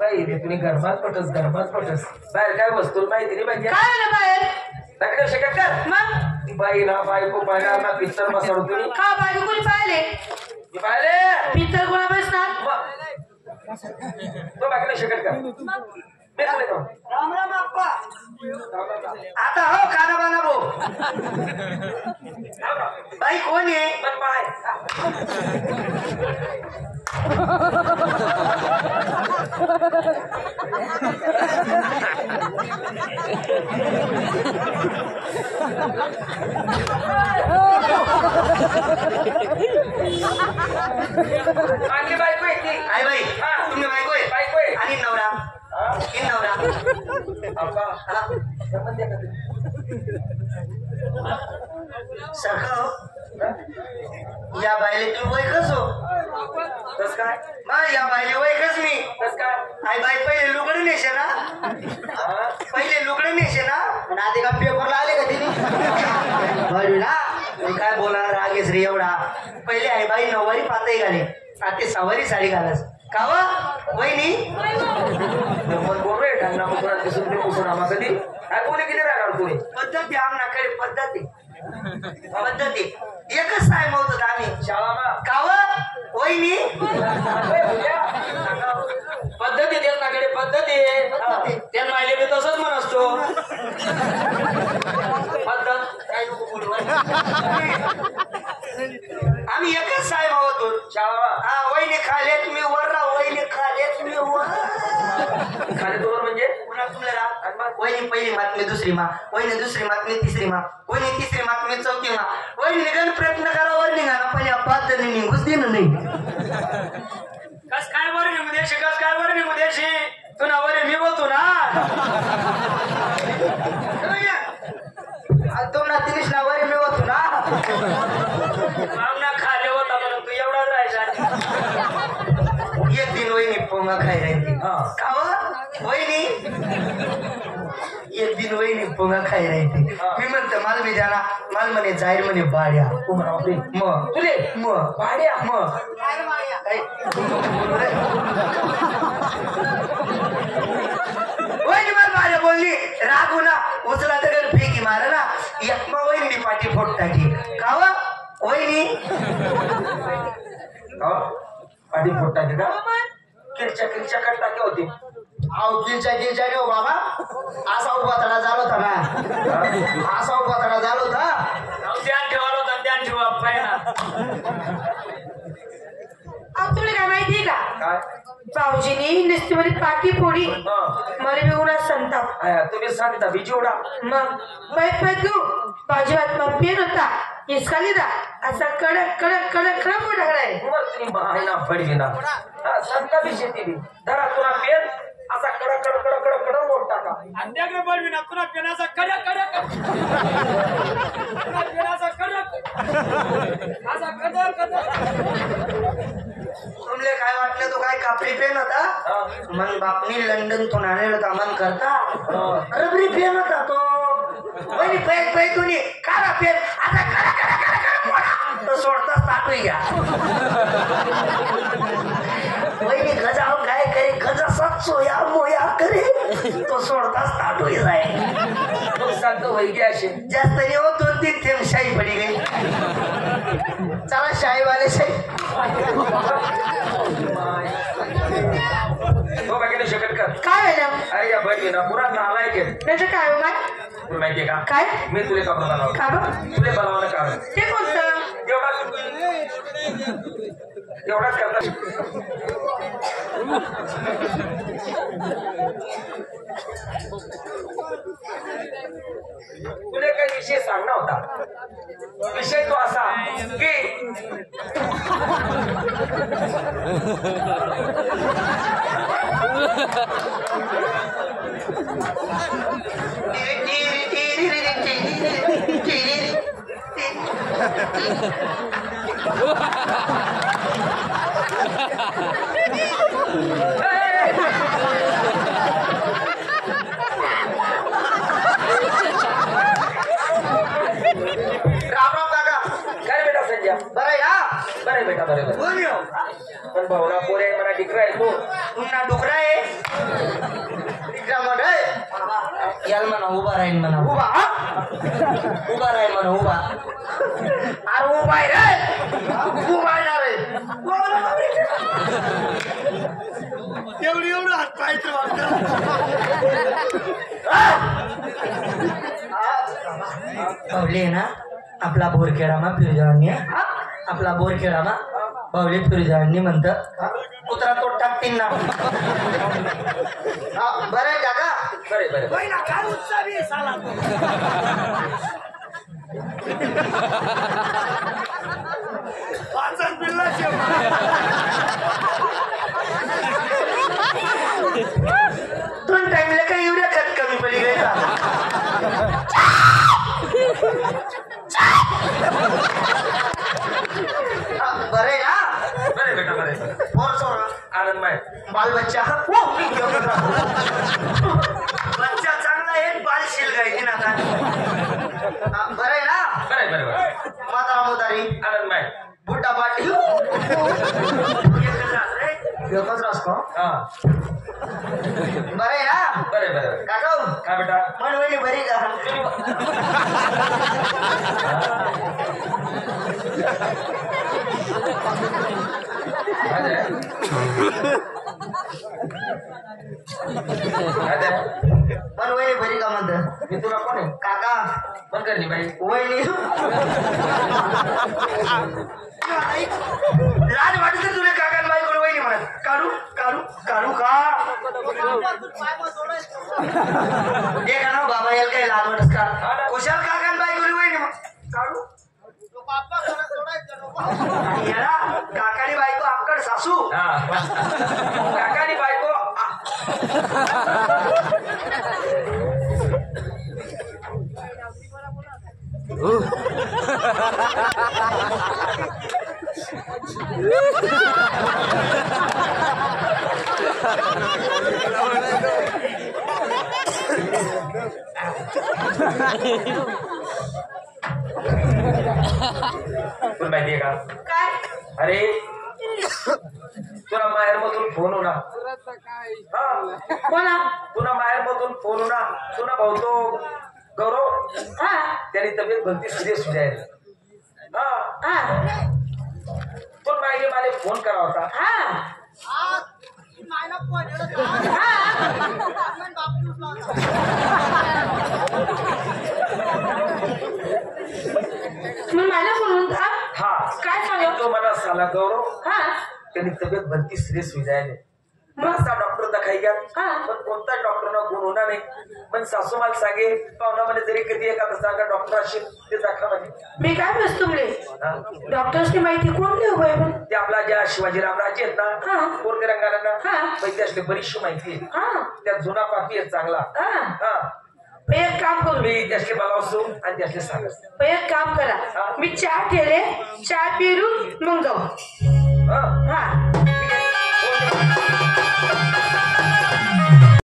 बाई रे तुम्ही गरमात पटस बाहेर काय वस्तू माहिती नाही पाहिजे काय आलं बाहेर लग्न शकत का मग बाईला बायको पाहिला ना पिक्चर बसवलं तुम्ही का बायको कोणी पाहिले पाहिले पित्तर कोणा बसणार तो लग्न शकत का राम राम अप्पा आता हो खाना बाना भो बाई कोण आहे पण बाय आणली बायको आहे ती आई बाई तुम्ही बायको आहे आणि नवरा हे नवरा सखा या बाईले तुम्ही वय कसो कस काय मग या बाईले वय कस मी कस काय आई बाई पहिले लुगडे नेसे ना पहिले लुगडे नेसे ना आणि आधी का पेपरला आले का तिने बरं ना काय बोलणार रागेस रे एवढा पहिले आई बाई नऊवारी पातळी घाले आता सवारी साडी घालस का वहिनी बोल रे ढंगा मुकुरात दिसून ते पुसून आम्हा कधी काय कोणी किती राहणार कोणी पद्धती आमनाकडे पद्धती एकच टाइम होत आम्ही शाळा का वहिनी पद्धती त्यांच्याकडे पद्धती त्यांना आले मी तसंच म्हण असतो पद्धत काय नको बोलू आम्ही एकच साहेब होतो शाळा हा वहिनी खाले तुम्ही वर राहा वहिनी खाले तुम्ही वर खाली तोवर म्हणजे पुन्हा तुम्हाला वहिनी पहिली मातमी दुसरी मा वहिनी दुसरी मातमी तिसरी मा वहिनी तिसरी मातमी चौथी मा वहिनी निघाल प्रयत्न करा वर निघा ना पण या पाच जणी निघूच देणं नाही कस काय वर निघू देशी कस काय वर निघू देशी तू ना वर मी बोलतो ना तुम्हाला तिनीच ना वर मी होतो ना आमना खाले होता म्हणून तू एवढाच राहायचा एक दिन वहिनी पोंगा खाई राहते का वहिनी एक दिन वहिनी पोंगा खाई राहते मी म्हणतो माल बी द्या माल म्हणे जाहीर म्हणे बाड्या मग तुले मग भाड्या मग वहिनी मला बाड्या बोलली रागू ना उचला तर फेकी मारा ना एकमा वहिनी पाठी फोट टाकी का वहिनी पाठी फोट टाके का किरच्या कट टाके होते अहो गिलच्या रे बाबा असा उभा तडा झाला होता ना असा उभा तडा झाला होता ध्यान ठेवायला होता ध्यान ठेवा पाहिजे तुला काय माहितीये का काय भाऊजीनी नुसतीमध्ये पाठी फोडी मला बी उन्हात संताप तुम्ही सांगता बिजोडा मग पैत घेऊ भाजी हातमा पेन होता इसका लिदा असा कडक कडक कडक कडक मोठा कराय मग तुम्ही महायना पडली ना सांगता बी शेती बी धरा तुला पेन असा कडक कडक कडक कडक कडक मोठ टाका अंड्याकडे पडवी ना तुला पेनाचा कडक कडक पेनाचा कडक असा कडक कडक तुमले काय वाटलं तो काय कापडी पेन होता मन बापनी लंडन तो आणलेला होता मन करता रबरी पेन होता तो वहिनी पैत तुम्ही काढा पेन आता करा करा करा करा मोठा तो सोडताच टाकून घ्या वहिनी गजाव काय करे गजा सातसो या मोया करे तो सोडताच टाकून जाय सांगतो वैगे असे जास्त नाही हो 2-3 थेंब शाही पडी गई चला शाहीवाले शाही तो बाकी नाही शकत का काय मॅडम अरे या बहिणी ना पुरा नालायक आहे त्याचं काय हो माय तुला माहितीये का काय मी तुला का बनवलं का बघ तुला बनवलं कारण ते कोणतं एवढाच करता तुला काही विषय सांगणार होता विषय तो असा की राम राम काका काय बेटा संजय बरं या बरे बेटा बरे कोण येऊ पण भावना पोरे आहे म्हणा डिकरा आहे तो पुन्हा डुकरा आहे डिकरा म्हणे याल म्हणा उभा राहील म्हणा उभा उभा राहील म्हणा उभा अरे उभा आहे रे उभा येणार आहे एवढं हात पाहायचं बावले ना आपला बोरखेडामा फिरजावांनी आपला बोरखेडामा बावले फिरजावांनी म्हणतात कुत्रा तो टाकतील ना बरं आहे काका बरे बरे होय ना काय उत्साह आहे साला वाचन बिल्ला दोन टाइमला काही एवढ्या खत कमी पडली गई बरं आहे ना बरे बेटा बरे पोर सोर आनंद माय बाल बच्चा बच्चा चांगला आहे बाल शिल गायची ना आता बरं आहे ना बरे बरे बरे म्हातारा मोतारी आनंद माय बुड्ढा पाटील एकच रासको हा बरं आहे ना बरे बरे काका काय बेटा म्हणवली बरी का म्हणवली बरी का म्हणत मी तुला कोण आहे काका पण करली बाई वहिनी लाज वाटत तुला काका बाईकडे वहिनी म्हणत काढू काढू काढू का ते का ना बाबा याला काही लाज वाटत का कुशाल काका बाईकडे वहिनी काढू याला काकानी बायको आक्कड सासू हा काकानी बायको तुला माहितीये का काय अरे तुला माहेर मधून फोन होणार कोणा तुला माहेर मधून फोन होणार तुला भावतो गौरव हा त्याने तब्येत भलती सिरियस जाईल हा हा तो मागे मला फोन करा होता हा मी मला म्हणून हा काय सांगू तो मला साला गौरव हा त्याने तब्येत भलती सिरियस जायले असा डॉक्टर दाखाई घ्या पण कोणता डॉक्टरना गुण होणार नाही पण सासू मला सांगे पाहुणा मला जरी कधी एखादा सांगा डॉक्टर असेल ते दाखवा म्हणे मी काय बस तुमले डॉक्टर्सची माहिती कोण देऊ बाई पण ते आपला ज्या शिवाजीरामराजे आहेत ना कोरगे रंगाला हा. त्यातली बरीचशी माहिती आहे हा त्यात जुना पापी आहे चांगला हा हा एक काम करू मी त्यातले बघावसो आणि त्यातले सांगत एक काम करा मी चहा ठेले चहा पिरू मग जाऊ हा हा